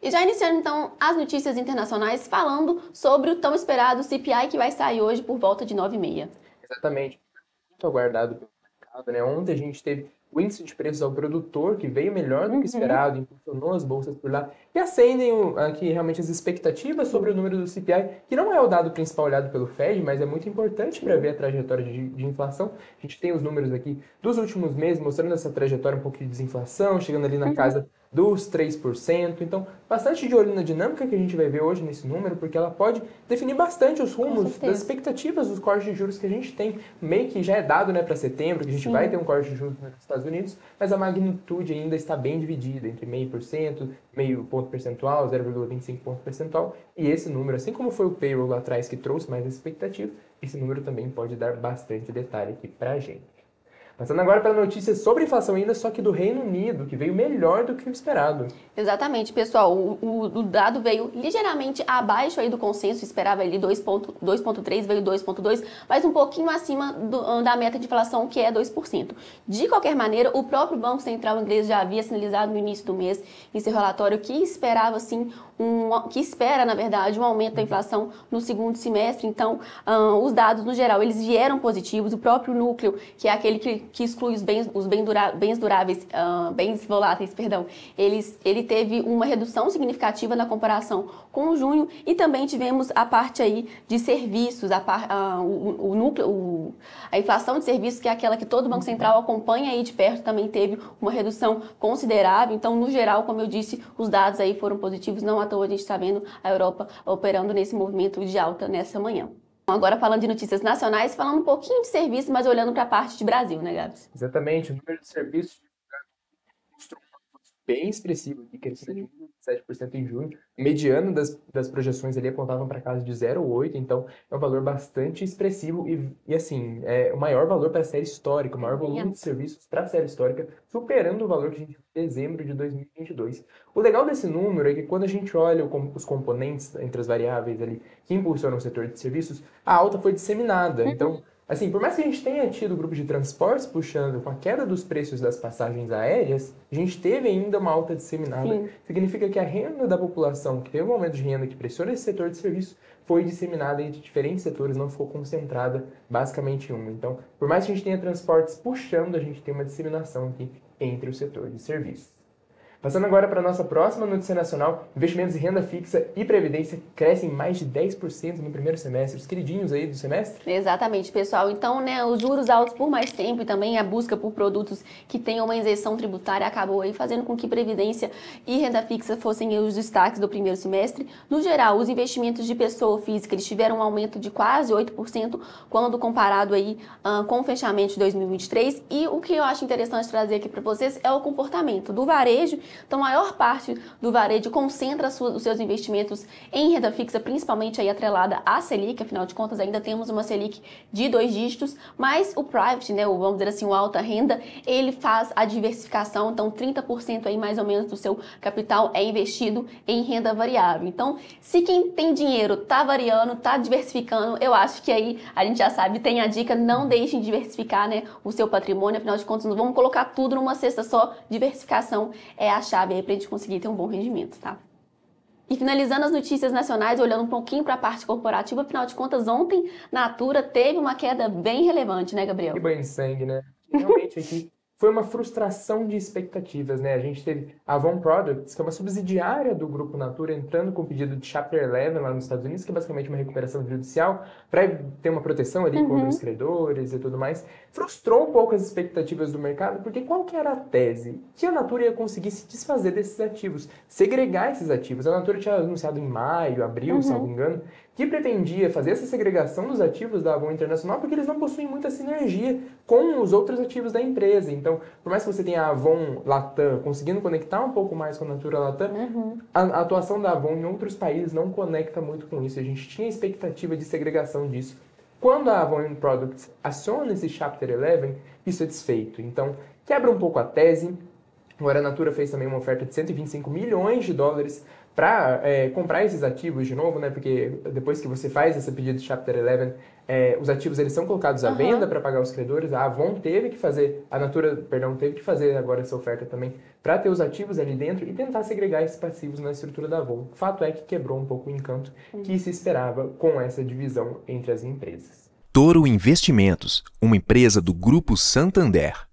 E já iniciando então as notícias internacionais falando sobre o tão esperado CPI que vai sair hoje por volta de 9h30. Exatamente, muito aguardado pelo mercado, né? Ontem a gente teve o índice de preços ao produtor, que veio melhor do que Uhum. esperado, impulsionou as bolsas por lá, e acendem aqui realmente as expectativas sobre o número do CPI, que não é o dado principal olhado pelo Fed, mas é muito importante para ver a trajetória de inflação. A gente tem os números aqui dos últimos meses mostrando essa trajetória um pouco de desinflação, chegando ali na Uhum. casa dos 3%. Então, bastante de olho na dinâmica que a gente vai ver hoje nesse número, porque ela pode definir bastante os Com rumos das certeza. expectativas dos cortes de juros que a gente tem. Meio que já é dado, né, para setembro, que a gente vai ter Sim. um corte de juros nos Estados Unidos, mas a magnitude ainda está bem dividida entre 0,5%, meio ponto percentual, 0,25 ponto percentual, e esse número, assim como foi o payroll lá atrás que trouxe mais expectativa, esse número também pode dar bastante detalhe aqui para a gente. Passando agora para notícias sobre inflação ainda, só que do Reino Unido, que veio melhor do que o esperado. Exatamente, pessoal. O dado veio ligeiramente abaixo aí do consenso, esperava ali 2,3, veio 2,2, mas um pouquinho acima da meta de inflação, que é 2%. De qualquer maneira, o próprio Banco Central inglês já havia sinalizado no início do mês, em seu relatório, que esperava assim, que espera, na verdade, um aumento da inflação no segundo semestre. Então, os dados, no geral, eles vieram positivos. O próprio núcleo, que é aquele que exclui bens duráveis, bens voláteis, perdão, ele teve uma redução significativa na comparação com junho, e também tivemos a parte aí de serviços, o núcleo, a inflação de serviços, que é aquela que todo Banco Central acompanha aí de perto, também teve uma redução considerável. Então, no geral, como eu disse, os dados aí foram positivos, não à toa a gente está vendo a Europa operando nesse movimento de alta nessa manhã. Agora falando de notícias nacionais, falando um pouquinho de serviço, mas olhando para a parte de Brasil, né, Gabs? Exatamente, o número de serviços mostrou um avanço bem expressivo, de crescimento de Sim. 1,7% em junho. O mediano das projeções ali apontavam para casa de 0,8, então é um valor bastante expressivo e assim, é o maior valor para a série histórica, o É maior bem volume de alto. serviços para a série histórica, superando o valor que a gente viu em dezembro de 2022. O legal desse número é que quando a gente olha os componentes entre as variáveis ali que impulsionam o setor de serviços, a alta foi disseminada. Então, assim, por mais que a gente tenha tido o grupo de transportes puxando com a queda dos preços das passagens aéreas, a gente teve ainda uma alta disseminada. Sim. Significa que a renda da população, que teve um aumento de renda que pressiona esse setor de serviços, foi disseminada entre diferentes setores, não ficou concentrada basicamente em um. Então, por mais que a gente tenha transportes puxando, a gente tem uma disseminação aqui entre o setor de serviços. Passando agora para a nossa próxima notícia nacional, investimentos em renda fixa e previdência crescem mais de 10% no primeiro semestre, os queridinhos aí do semestre. Exatamente, pessoal. Então, né, os juros altos por mais tempo e também a busca por produtos que tenham uma isenção tributária acabou aí fazendo com que previdência e renda fixa fossem os destaques do primeiro semestre. No geral, os investimentos de pessoa física, eles tiveram um aumento de quase 8% quando comparado aí com o fechamento de 2023. E o que eu acho interessante trazer aqui para vocês é o comportamento do varejo. Então, a maior parte do varejo concentra os seus investimentos em renda fixa, principalmente aí atrelada à Selic. Afinal de contas, ainda temos uma Selic de 2 dígitos, mas o private, né, vamos dizer assim, o alta renda, ele faz a diversificação. Então, 30% aí mais ou menos do seu capital é investido em renda variável. Então, se quem tem dinheiro tá variando, tá diversificando, eu acho que aí a gente já sabe, tem a dica, não deixem de diversificar, né, o seu patrimônio. Afinal de contas, não vamos colocar tudo numa cesta só. Diversificação é a chave aí pra gente conseguir ter um bom rendimento, tá? E finalizando as notícias nacionais, olhando um pouquinho para a parte corporativa, afinal de contas, ontem Natura teve uma queda bem relevante, né, Que Gabriel? banho de sangue, né? Que realmente aqui foi uma frustração de expectativas, né? A gente teve a Avon Products, que é uma subsidiária do Grupo Natura, entrando com pedido de Chapter 11 lá nos Estados Unidos, que é basicamente uma recuperação judicial, para ter uma proteção ali contra os Uhum. credores e tudo mais. Frustrou um pouco as expectativas do mercado, porque qual que era a tese? Que a Natura ia conseguir se desfazer desses ativos, segregar esses ativos. A Natura tinha anunciado em maio, abril, salvo Uhum. engano, que pretendia fazer essa segregação dos ativos da Avon Internacional, porque eles não possuem muita sinergia com os outros ativos da empresa. Então, por mais que você tenha a Avon Latam conseguindo conectar um pouco mais com a Natura Latam, Uhum. a atuação da Avon em outros países não conecta muito com isso. A gente tinha expectativa de segregação disso. Quando a Avon Products aciona esse Chapter 11, isso é desfeito. Então, quebra um pouco a tese. Agora, a Natura fez também uma oferta de 125 milhões de dólares para comprar esses ativos de novo, né? Porque depois que você faz esse pedido de Chapter 11, os ativos eles são colocados à venda para pagar os credores. A Avon teve que fazer, a Natura, perdão, teve que fazer agora essa oferta também para ter os ativos ali dentro e tentar segregar esses passivos na estrutura da Avon. O fato é que quebrou um pouco o encanto que se esperava com essa divisão entre as empresas. Toro Investimentos, uma empresa do Grupo Santander.